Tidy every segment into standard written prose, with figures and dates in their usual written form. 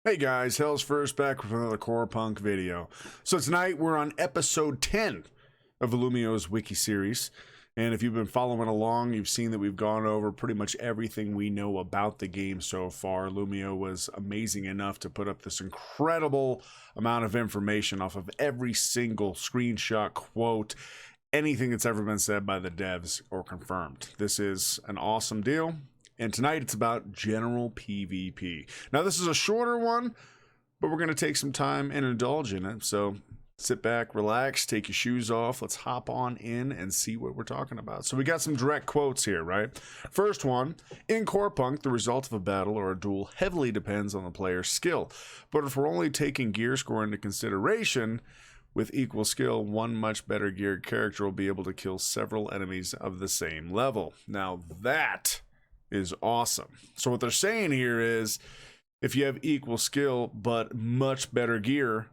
Hey guys, HellsF1rst back with another Corepunk video. So tonight we're on episode 10 of Alumio's Wiki series. And if you've been following along, you've seen that we've gone over pretty much everything we know about the game so far. Alumio was amazing enough to put up this incredible amount of information off of every single screenshot, quote, anything that's ever been said by the devs or confirmed. This is an awesome deal. And tonight it's about general PvP. Now this is a shorter one, but we're going to take some time and indulge in it. So sit back, relax, take your shoes off. Let's hop on in and see what we're talking about. So we got some direct quotes here, right? First one, in Corepunk, the result of a battle or a duel heavily depends on the player's skill. But if we're only taking gear score into consideration, with equal skill, one much better geared character will be able to kill several enemies of the same level. Now that is awesome. So what they're saying here is if you have equal skill but much better gear,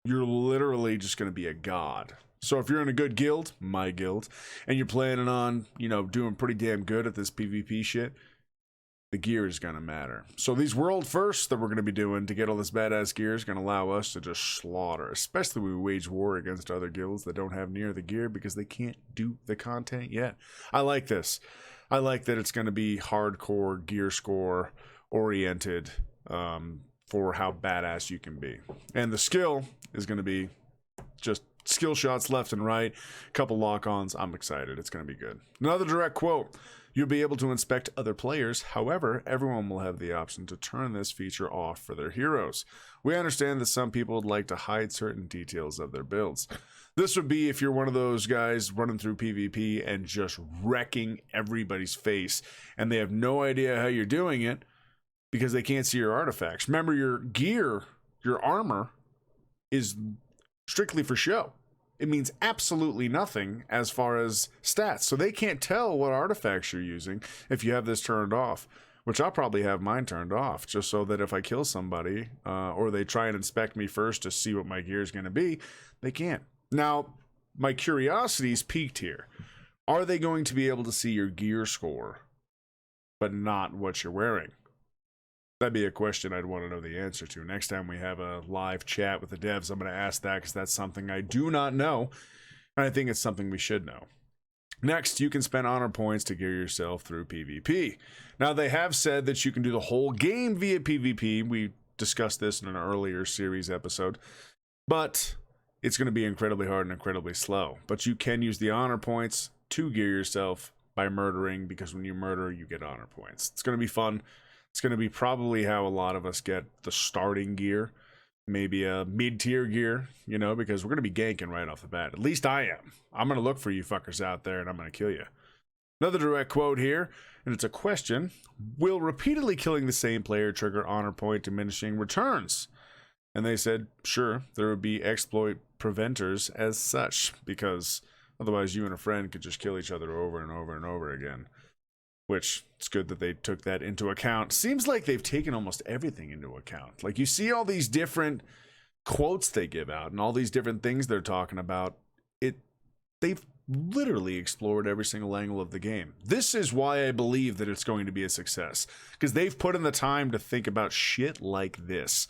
you're literally just going to be a god. So if you're in a good guild, my guild, and you're planning on, doing pretty damn good at this PvP shit, the gear is going to matter. So these world firsts that we're going to be doing to get all this badass gear is going to allow us to just slaughter, especially when we wage war against other guilds that don't have near the gear because they can't do the content yet. I like this. I like that it's going to be hardcore gear score oriented for how badass you can be. And the skill is going to be just skill shots left and right, a couple lock-ons. I'm excited. It's going to be good. Another direct quote. You'll be able to inspect other players. However, everyone will have the option to turn this feature off for their heroes. We understand that some people would like to hide certain details of their builds. This would be if you're one of those guys running through PvP and just wrecking everybody's face, and they have no idea how you're doing it because they can't see your artifacts. Remember, your gear, your armor, is strictly for show. It means absolutely nothing as far as stats. So they can't tell what artifacts you're using if you have this turned off, which I'll probably have mine turned off just so that if I kill somebody or they try and inspect me first to see what my gear is going to be, they can't. Now, my curiosity's peaked here. Are they going to be able to see your gear score, but not what you're wearing? That'd be a question I'd want to know the answer to. Next time we have a live chat with the devs, I'm going to ask that because that's something I do not know, and I think it's something we should know. Next, you can spend honor points to gear yourself through PvP. Now, they have said that you can do the whole game via PvP. We discussed this in an earlier series episode, but it's going to be incredibly hard and incredibly slow. But you can use the honor points to gear yourself by murdering, because when you murder, you get honor points. It's going to be fun. It's going to be probably how a lot of us get the starting gear, maybe a mid-tier gear, because we're going to be ganking right off the bat. At least I am. I'm going to look for you fuckers out there, and I'm going to kill you. Another direct quote here, and it's a question. Will repeatedly killing the same player trigger honor point diminishing returns? And they said, sure, there would be exploit preventers as such, because otherwise you and a friend could just kill each other over and over and over again. Which, it's good that they took that into account. Seems like they've taken almost everything into account. Like, you see all these different quotes they give out and all these different things they're talking about. They've literally explored every single angle of the game. This is why I believe that it's going to be a success. Because they've put in the time to think about shit like this.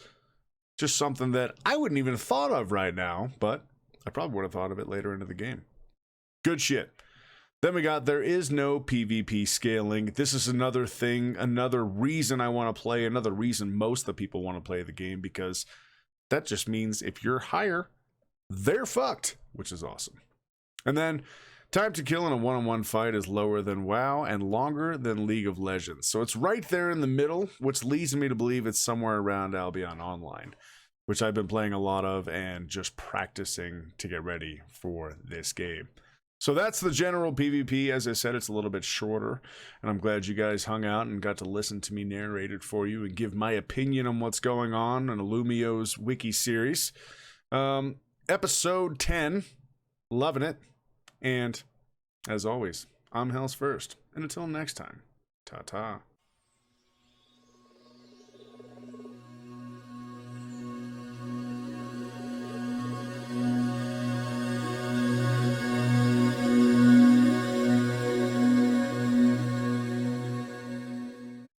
Just something that I wouldn't even have thought of right now, but I probably would have thought of it later into the game. Good shit. Then we got, there is no PvP scaling. This is another thing, another reason I want to play, another reason most of the people want to play the game, because that just means if you're higher, they're fucked, which is awesome. And then, time to kill in a one-on-one fight is lower than WoW and longer than League of Legends. So it's right there in the middle, which leads me to believe it's somewhere around Albion Online, which I've been playing a lot of and just practicing to get ready for this game. So that's the general PvP. As I said, it's a little bit shorter, and I'm glad you guys hung out and got to listen to me narrate it for you and give my opinion on what's going on in Alumio's Wiki series. Episode 10, loving it, and as always, I'm HellsF1rst, and until next time, ta-ta.